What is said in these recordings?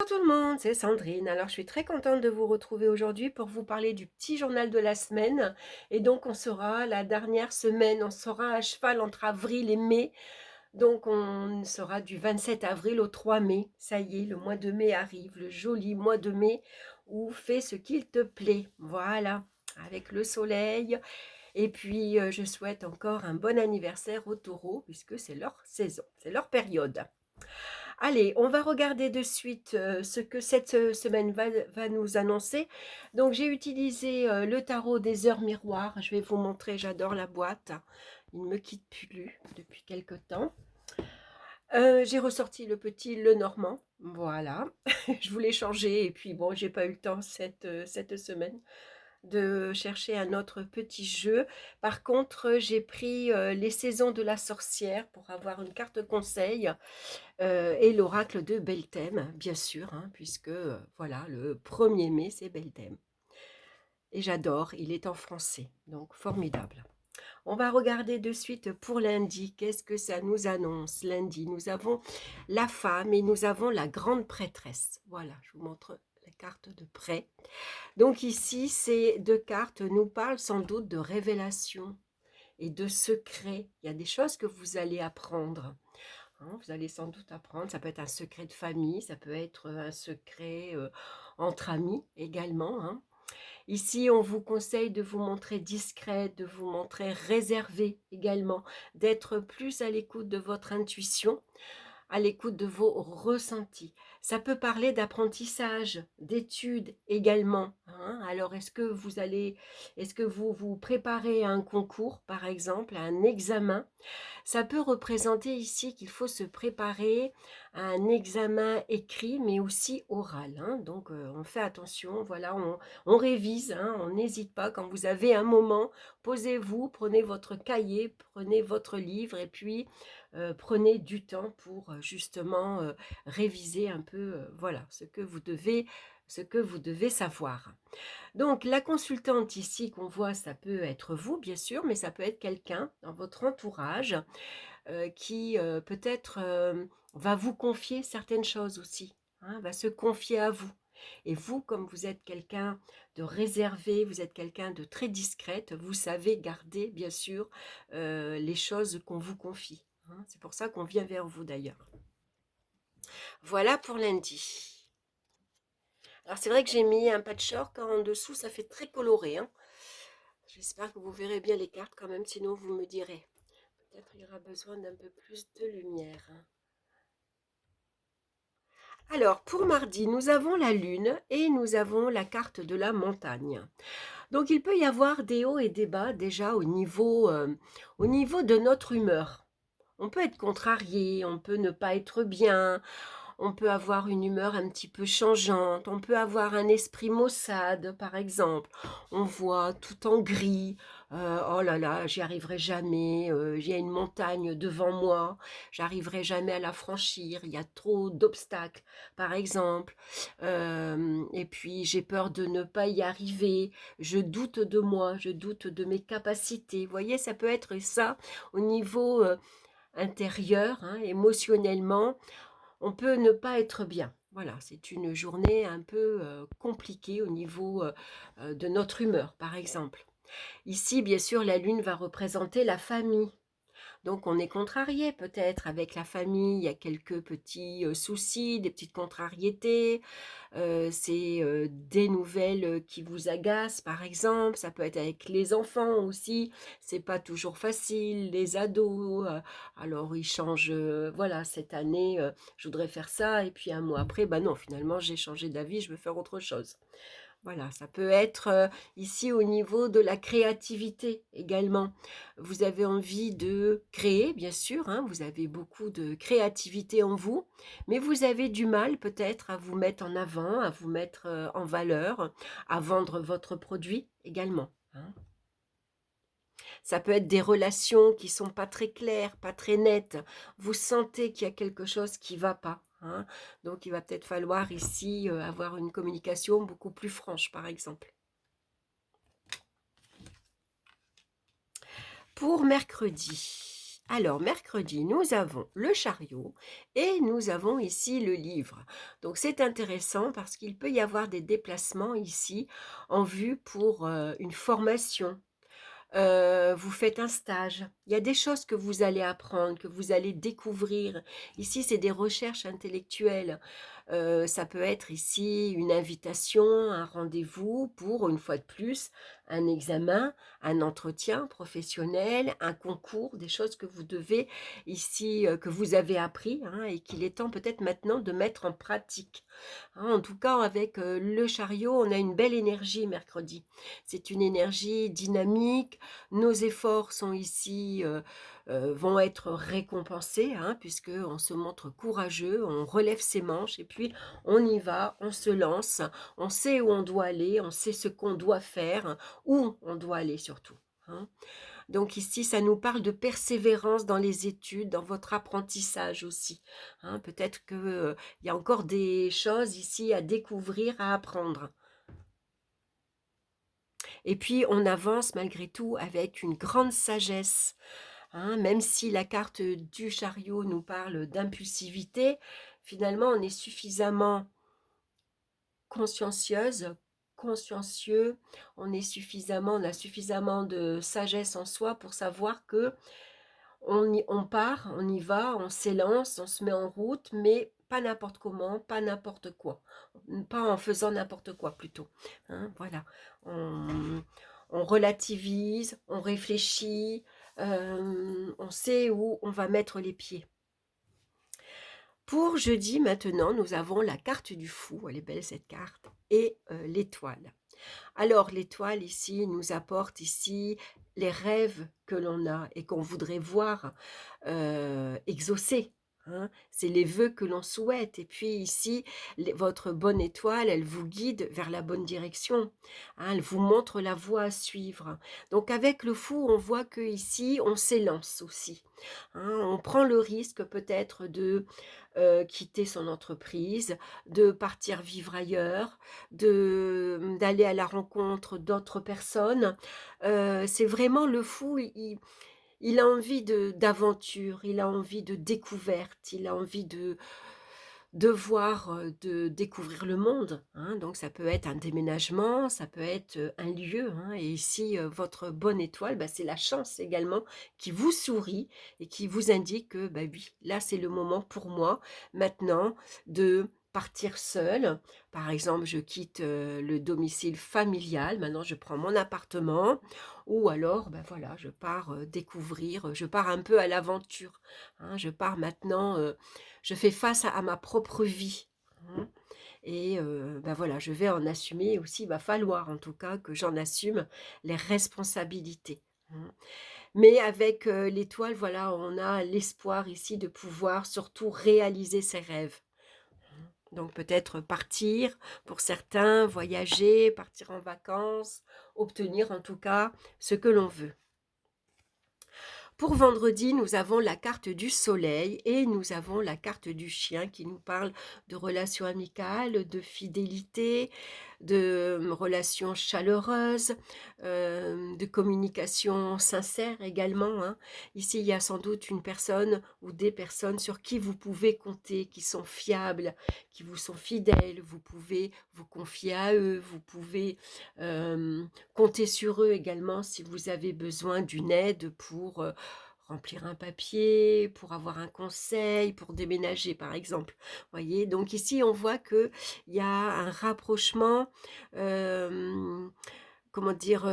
tout le monde, c'est Sandrine. Alors, je suis très contente de vous retrouver aujourd'hui pour vous parler du petit journal de la semaine. Et donc, on sera la dernière semaine, on sera à cheval entre avril et mai. Donc, on sera du 27 avril au 3 mai. Ça y est, le mois de mai arrive, le joli mois de mai où fais ce qu'il te plaît. Voilà, avec le soleil. Et puis, je souhaite encore un bon anniversaire aux taureaux puisque c'est leur saison, c'est leur période. Allez, on va regarder de suite ce que cette semaine va nous annoncer. Donc, j'ai utilisé le tarot des heures miroirs. Je vais vous montrer, j'adore la boîte. Il ne me quitte plus depuis quelque temps. J'ai ressorti le petit Lenormand. Voilà. Je voulais changer et puis bon, j'ai pas eu le temps cette semaine de chercher un autre petit jeu. Par contre, j'ai pris les saisons de la sorcière pour avoir une carte conseil et l'oracle de Belthème, bien sûr, hein, puisque voilà, le 1er mai, c'est Belthème. Et j'adore, il est en français, donc formidable. On va regarder de suite pour lundi, qu'est-ce que ça nous annonce. Lundi, nous avons la femme et nous avons la grande prêtresse. Voilà, je vous montre la carte de près. Donc ici, ces deux cartes nous parlent sans doute de révélation et de secret. Il y a des choses que vous allez apprendre. Hein, vous allez sans doute apprendre, ça peut être un secret de famille, ça peut être un secret entre amis également. Hein. Ici, on vous conseille de vous montrer discret, de vous montrer réservé également, d'être plus à l'écoute de votre intuition, à l'écoute de vos ressentis. Ça peut parler d'apprentissage, d'études également. Hein. Alors, est-ce que vous vous préparez à un concours, par exemple, à un examen? Ça peut représenter ici qu'il faut se préparer à un examen écrit, mais aussi oral. Hein. Donc, on fait attention, voilà, on révise, hein, on n'hésite pas. Quand vous avez un moment, posez-vous, prenez votre cahier, prenez votre livre et puis prenez du temps pour justement réviser un peu, voilà, ce que vous devez savoir. Donc, la consultante ici qu'on voit, ça peut être vous, bien sûr, mais ça peut être quelqu'un dans votre entourage qui peut-être va vous confier certaines choses aussi, hein, va se confier à vous. Et vous, comme vous êtes quelqu'un de réservé, vous êtes quelqu'un de très discrète, vous savez garder, bien sûr, les choses qu'on vous confie. Hein. C'est pour ça qu'on vient vers vous d'ailleurs. Voilà pour lundi. Alors c'est vrai que j'ai mis un patchwork en dessous, ça fait très coloré. Hein. J'espère que vous verrez bien les cartes quand même, sinon vous me direz. Peut-être il y aura besoin d'un peu plus de lumière. Hein. Alors, pour mardi, nous avons la lune et nous avons la carte de la montagne. Donc, il peut y avoir des hauts et des bas déjà au niveau de notre humeur. On peut être contrarié, on peut ne pas être bien, on peut avoir une humeur un petit peu changeante, on peut avoir un esprit maussade, par exemple. On voit tout en gris. Oh là là, j'y arriverai jamais. Il y a une montagne devant moi. J'arriverai jamais à la franchir. Il y a trop d'obstacles, par exemple. Et puis, j'ai peur de ne pas y arriver. Je doute de moi. Je doute de mes capacités. Vous voyez, ça peut être ça au niveau intérieur, hein, émotionnellement on peut ne pas être bien. Voilà, c'est une journée un peu compliquée au niveau de notre humeur, par exemple. Ici, bien sûr, la lune va représenter la famille. Donc, on est contrarié peut-être avec la famille. Il y a quelques petits soucis, des petites contrariétés. C'est des nouvelles qui vous agacent, par exemple. Ça peut être avec les enfants aussi. C'est pas toujours facile. Les ados, alors ils changent. Voilà, cette année, je voudrais faire ça, et puis un mois après, bah non, finalement, j'ai changé d'avis. Je veux faire autre chose. Voilà, ça peut être ici au niveau de la créativité également. Vous avez envie de créer, bien sûr, hein, vous avez beaucoup de créativité en vous, mais vous avez du mal peut-être à vous mettre en avant, à vous mettre en valeur, à vendre votre produit également. Hein. Ça peut être des relations qui sont pas très claires, pas très nettes. Vous sentez qu'il y a quelque chose qui va pas. Hein. Donc, il va peut-être falloir ici avoir une communication beaucoup plus franche, par exemple. Pour mercredi. Alors, mercredi, nous avons le chariot et nous avons ici le livre. Donc, c'est intéressant parce qu'il peut y avoir des déplacements ici en vue pour une formation. Vous faites un stage. Il y a des choses que vous allez apprendre, que vous allez découvrir. Ici, c'est des recherches intellectuelles. Ça peut être ici une invitation, un rendez-vous pour, une fois de plus, un examen, un entretien professionnel, un concours, des choses que vous devez ici, que vous avez appris, hein, et qu'il est temps peut-être maintenant de mettre en pratique. Hein, en tout cas, avec, le chariot, on a une belle énergie mercredi. C'est une énergie dynamique. Nos efforts sont ici, vont être récompensés, hein, puisqu'on se montre courageux, on relève ses manches et puis on y va, on se lance, on sait où on doit aller, on sait ce qu'on doit faire, où on doit aller surtout, hein. Donc ici, ça nous parle de persévérance dans les études, dans votre apprentissage aussi, hein. Peut-être que, il y a encore des choses ici à découvrir, à apprendre. Et puis on avance malgré tout avec une grande sagesse, hein. Même si la carte du chariot nous parle d'impulsivité, finalement on est suffisamment consciencieuse, consciencieux, on a suffisamment de sagesse en soi pour savoir que on part, on y va, on s'élance, on se met en route, mais pas n'importe comment, pas n'importe quoi. Pas en faisant n'importe quoi plutôt, hein, voilà. On on relativise, on réfléchit, on sait où on va mettre les pieds. Pour jeudi maintenant, nous avons la carte du fou, elle est belle cette carte, et l'étoile. Alors l'étoile ici nous apporte ici les rêves que l'on a et qu'on voudrait voir, exaucés, hein. C'est les vœux que l'on souhaite et puis ici, votre bonne étoile, elle vous guide vers la bonne direction, hein, elle vous montre la voie à suivre. Donc avec le fou, on voit que ici, on s'élance aussi, hein. On prend le risque peut-être de, quitter son entreprise, de partir vivre ailleurs, d'aller à la rencontre d'autres personnes. C'est vraiment le fou, il a envie d'aventure, il a envie de découverte, il a envie de voir, de découvrir le monde, hein. Donc ça peut être un déménagement, ça peut être, un lieu, hein, et ici, votre bonne étoile, bah, c'est la chance également qui vous sourit et qui vous indique que, bah, oui, là, c'est le moment pour moi maintenant de partir seule. Par exemple, je quitte, le domicile familial, maintenant je prends mon appartement ou alors, bah, voilà, je pars, découvrir, je pars un peu à l'aventure, hein. Je pars maintenant, je fais face à ma propre vie, hein, et bah, voilà, je vais en assumer aussi, il va falloir en tout cas que j'en assume les responsabilités, mmh. Mais avec, l'étoile, voilà, on a l'espoir ici de pouvoir surtout réaliser ses rêves. Donc peut-être partir pour certains, voyager, partir en vacances, obtenir en tout cas ce que l'on veut. Pour vendredi, nous avons la carte du soleil et nous avons la carte du chien qui nous parle de relations amicales, de fidélité, de relations chaleureuses, de communication sincère également, hein. Ici, il y a sans doute une personne ou des personnes sur qui vous pouvez compter, qui sont fiables, qui vous sont fidèles. Vous pouvez vous confier à eux, vous pouvez compter sur eux également si vous avez besoin d'une aide pour remplir un papier, pour avoir un conseil, pour déménager par exemple. Voyez? Donc ici on voit qu'il y a un rapprochement, hem, comment dire?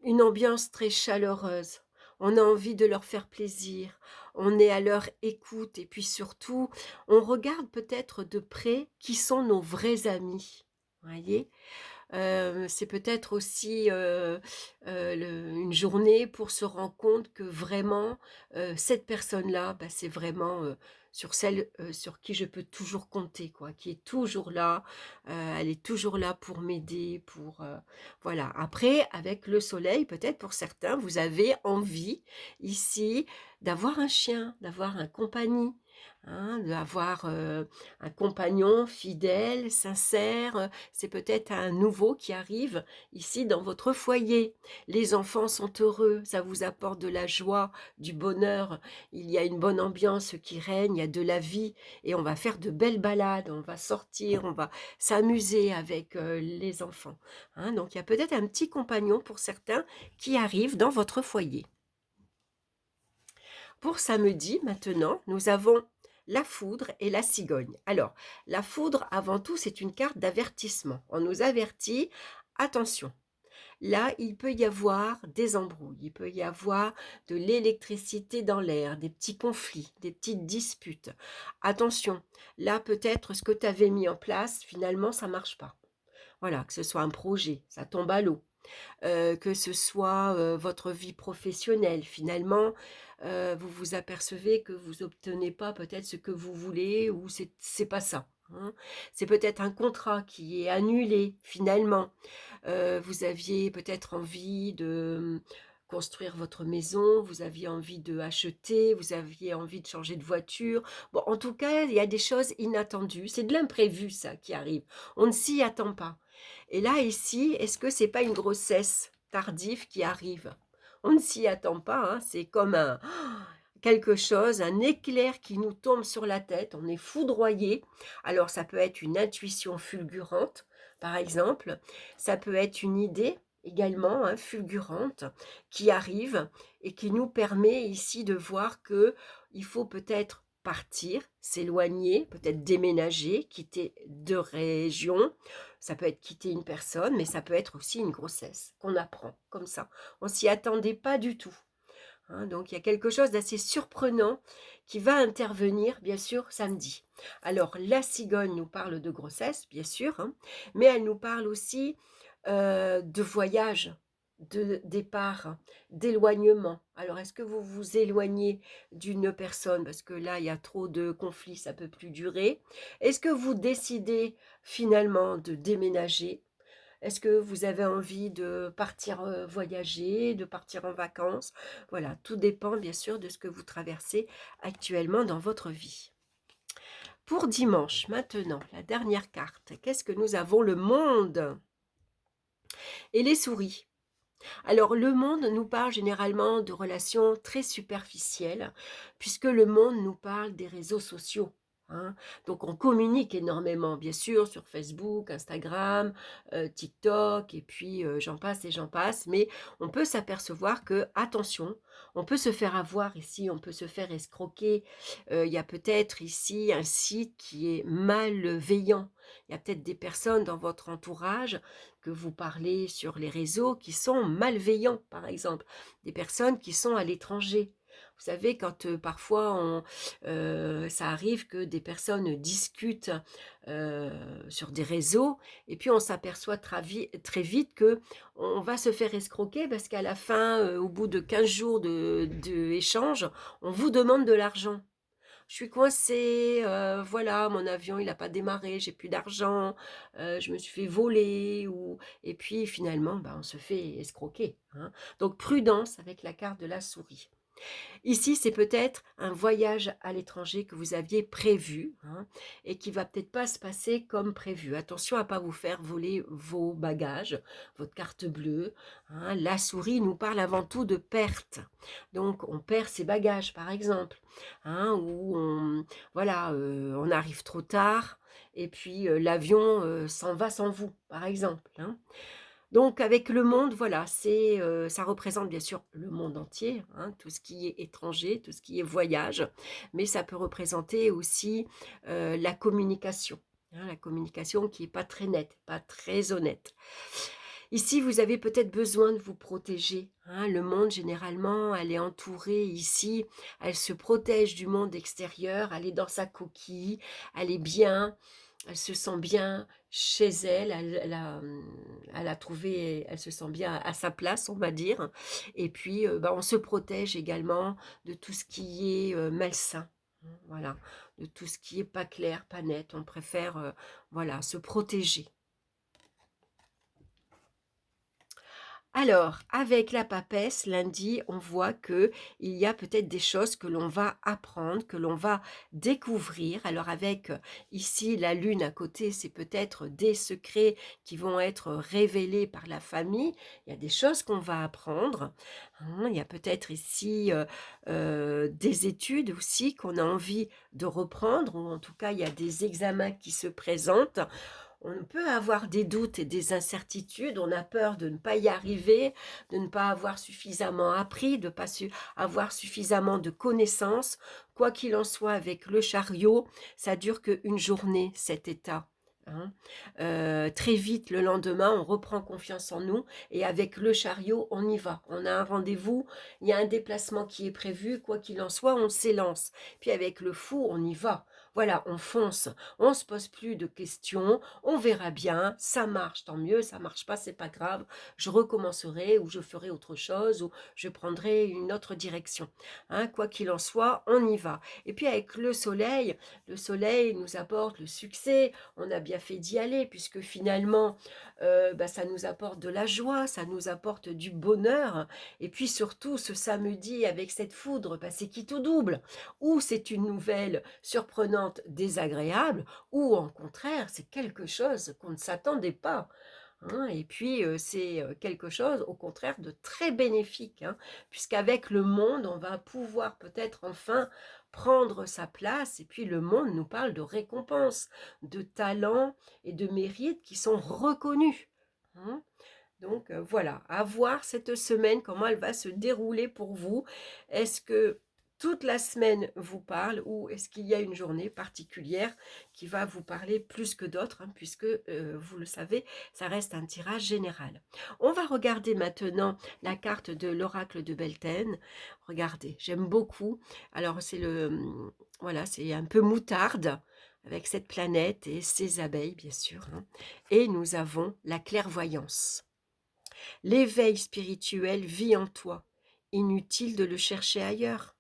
Une ambiance très chaleureuse. On a envie de leur faire plaisir, on est à leur écoute et puis surtout, on regarde peut-être de près qui sont nos vrais amis. Voyez? C'est peut-être aussi, une journée pour se rendre compte que vraiment, cette personne-là, bah, c'est vraiment, sur celle, sur qui je peux toujours compter quoi, qui est toujours là, elle est toujours là pour m'aider, pour, voilà. Après avec le soleil, peut-être pour certains, vous avez envie ici d'avoir un chien, d'avoir un compagnie. hein, d'avoir, un compagnon fidèle, sincère, c'est peut-être un nouveau qui arrive ici dans votre foyer. Les enfants sont heureux, ça vous apporte de la joie, du bonheur, il y a une bonne ambiance qui règne, il y a de la vie et on va faire de belles balades, on va sortir, on va s'amuser avec, les enfants, hein. Donc il y a peut-être un petit compagnon pour certains qui arrive dans votre foyer. Pour samedi, maintenant, nous avons la foudre et la cigogne. Alors, la foudre, avant tout, c'est une carte d'avertissement. On nous avertit, attention, là, il peut y avoir des embrouilles, il peut y avoir de l'électricité dans l'air, des petits conflits, des petites disputes. Attention, là, peut-être ce que tu avais mis en place, finalement, ça marche pas. Voilà, que ce soit un projet, ça tombe à l'eau, que ce soit, votre vie professionnelle. Finalement, vous vous apercevez que vous obtenez pas peut-être ce que vous voulez ou c'est pas ça, hein. C'est peut-être un contrat qui est annulé finalement. Vous aviez peut-être envie de, construire votre maison, vous aviez envie de acheter, vous aviez envie de changer de voiture. Bon, en tout cas, il y a des choses inattendues. C'est de l'imprévu ça qui arrive. On ne s'y attend pas. Et là, ici, est-ce que c'est pas une grossesse tardive qui arrive? On ne s'y attend pas, hein, c'est comme un quelque chose, un éclair qui nous tombe sur la tête, on est foudroyé. Alors ça peut être une intuition fulgurante, par exemple, ça peut être une idée également, hein, fulgurante qui arrive et qui nous permet ici de voir que il faut peut-être partir, s'éloigner, peut-être déménager, quitter de région. Ça peut être quitter une personne, mais ça peut être aussi une grossesse qu'on apprend comme ça. On s'y attendait pas du tout, hein. Donc il y a quelque chose d'assez surprenant qui va intervenir, bien sûr, samedi. Alors la cigogne nous parle de grossesse, bien sûr, hein, mais elle nous parle aussi, de voyage, de départ, d'éloignement. Alors est-ce que vous vous éloignez d'une personne? Parce que là, il y a trop de conflits, ça peut plus durer. Est-ce que vous décidez finalement de déménager? Est-ce que vous avez envie de partir, voyager, de partir en vacances? Voilà, tout dépend bien sûr de ce que vous traversez actuellement dans votre vie. Pour dimanche, maintenant, la dernière carte, qu'est-ce que nous avons? Le monde et les souris. Alors le monde nous parle généralement de relations très superficielles, puisque le monde nous parle des réseaux sociaux, hein. Donc on communique énormément, bien sûr, sur Facebook, Instagram, TikTok, et puis j'en passe, mais on peut s'apercevoir que, attention, on peut se faire avoir ici, on peut se faire escroquer. Il y a peut-être ici un site qui est malveillant. Il y a peut-être des personnes dans votre entourage que vous parlez sur les réseaux qui sont malveillants, par exemple, des personnes qui sont à l'étranger. Vous savez, quand parfois ça arrive que des personnes discutent sur des réseaux, et puis on s'aperçoit très vite que on va se faire escroquer parce qu'à la fin, au bout de 15 jours de échange, on vous demande de l'argent. Je suis coincée, voilà, mon avion il a pas démarré, j'ai plus d'argent, je me suis fait voler ou et puis finalement, bah, on se fait escroquer, hein. Donc prudence avec la carte de la souris. Ici, c'est peut-être un voyage à l'étranger que vous aviez prévu, hein, et qui va peut-être pas se passer comme prévu. Attention à pas vous faire voler vos bagages, votre carte bleue, hein. La souris nous parle avant tout de perte. Donc, on perd ses bagages, par exemple, hein, ou voilà, on arrive trop tard et puis l'avion s'en va sans vous, par exemple, hein. Donc avec le monde, voilà, ça représente bien sûr le monde entier, hein, tout ce qui est étranger, tout ce qui est voyage, mais ça peut représenter aussi, la communication, hein, la communication qui est pas très nette, pas très honnête. Ici, vous avez peut-être besoin de vous protéger, hein. Le monde généralement, elle est entourée ici, elle se protège du monde extérieur, elle est dans sa coquille, elle est bien, elle se sent bien chez elle, elle a trouvé elle se sent bien à sa place, on va dire, et puis, bah, on se protège également de tout ce qui est, malsain, hein, voilà, de tout ce qui est pas clair, pas net. On préfère, voilà, se protéger. Alors, avec la papesse, lundi, on voit que il y a peut-être des choses que l'on va apprendre, que l'on va découvrir. Alors avec, ici la lune à côté, c'est peut-être des secrets qui vont être révélés par la famille. Il y a des choses qu'on va apprendre, hein. Il y a peut-être ici, des études aussi qu'on a envie de reprendre, ou en tout cas, il y a des examens qui se présentent. On peut avoir des doutes et des incertitudes, on a peur de ne pas y arriver, de ne pas avoir suffisamment appris, de ne pas avoir suffisamment de connaissances. Quoi qu'il en soit, avec le chariot, ça dure qu'une journée, cet état, hein. Très vite, le lendemain, on reprend confiance en nous et avec le chariot, on y va. On a un rendez-vous, il y a un déplacement qui est prévu, quoi qu'il en soit, on s'élance. Puis avec le fou, on y va. Voilà, on fonce, on ne se pose plus de questions, on verra bien, ça marche, tant mieux, ça marche pas, c'est pas grave, je recommencerai ou je ferai autre chose ou je prendrai une autre direction, hein. Quoi qu'il en soit, on y va. Et puis avec le soleil nous apporte le succès, on a bien fait d'y aller puisque finalement, ça nous apporte de la joie, ça nous apporte du bonheur. Et puis surtout, ce samedi avec cette foudre, c'est qui tout double. Ou c'est une nouvelle surprenante, désagréable, ou au contraire, c'est quelque chose qu'on ne s'attendait pas, hein. Et puis, c'est quelque chose, au contraire, de très bénéfique, hein, puisqu'avec le monde, on va pouvoir peut-être enfin prendre sa place. Et puis, le monde nous parle de récompenses, de talents et de mérites qui sont reconnus, hein. Donc, voilà, à voir cette semaine, comment elle va se dérouler pour vous. Est-ce que toute la semaine vous parle ou est-ce qu'il y a une journée particulière qui va vous parler plus que d'autres, hein, puisque, vous le savez, ça reste un tirage général. On va regarder maintenant la carte de l'oracle de Beltane. Regardez, j'aime beaucoup. Alors c'est voilà, c'est un peu moutarde avec cette planète et ses abeilles, bien sûr, hein. Et nous avons la clairvoyance. L'éveil spirituel vit en toi. Inutile de le chercher ailleurs.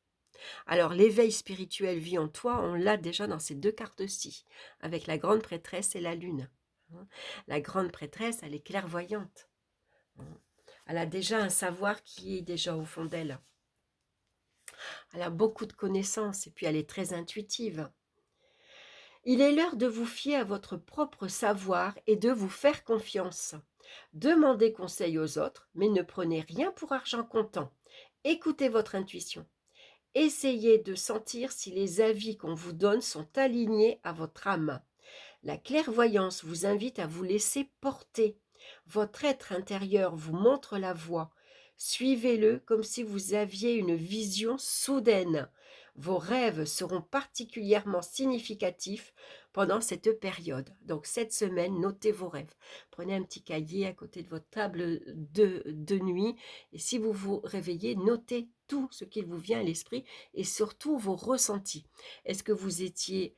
Alors, l'éveil spirituel vit en toi, on l'a déjà dans ces deux cartes-ci, avec la grande prêtresse et la lune, hein. La grande prêtresse, elle est clairvoyante, hein. Elle a déjà un savoir qui est déjà au fond d'elle. Elle a beaucoup de connaissances et puis elle est très intuitive. Il est l'heure de vous fier à votre propre savoir et de vous faire confiance. Demandez conseil aux autres, mais ne prenez rien pour argent comptant. Écoutez votre intuition. Essayez de sentir si les avis qu'on vous donne sont alignés à votre âme. La clairvoyance vous invite à vous laisser porter. Votre être intérieur vous montre la voie. Suivez-le comme si vous aviez une vision soudaine. Vos rêves seront particulièrement significatifs pendant cette période. Donc cette semaine, notez vos rêves. Prenez un petit cahier à côté de votre table de nuit et si vous vous réveillez, notez tout ce qui vous vient à l'esprit et surtout vos ressentis. Est-ce que vous étiez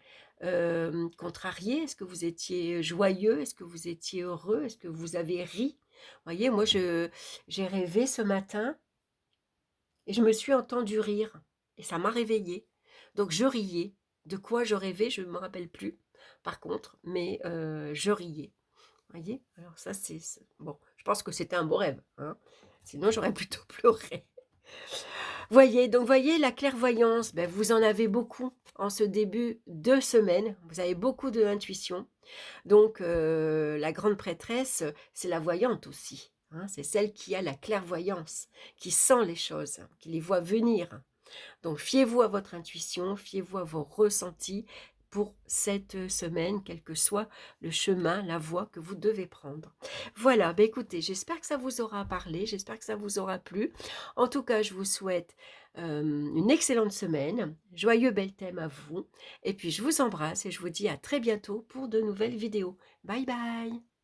contrarié? Est-ce que vous étiez joyeux? Est-ce que vous étiez heureux? Est-ce que vous avez ri? Voyez, moi, j'ai rêvé ce matin et je me suis entendue rire et ça m'a réveillée. Donc je riais. De quoi je rêvais, je ne me rappelle plus, par contre, mais je riais. Voyez? Alors ça, bon, je pense que c'était un beau rêve, hein. Sinon, j'aurais plutôt pleuré. Voyez, donc voyez la clairvoyance, vous en avez beaucoup en ce début de semaine. Vous avez beaucoup d'intuition. Donc la grande prêtresse, c'est la voyante aussi, hein. C'est celle qui a la clairvoyance, qui sent les choses, qui les voit venir. Donc fiez-vous à votre intuition, fiez-vous à vos ressentis pour cette semaine, quel que soit le chemin, la voie que vous devez prendre. Voilà, écoutez, j'espère que ça vous aura parlé, j'espère que ça vous aura plu. En tout cas, je vous souhaite une excellente semaine, joyeux Belthème à vous, et puis je vous embrasse et je vous dis à très bientôt pour de nouvelles vidéos. Bye bye!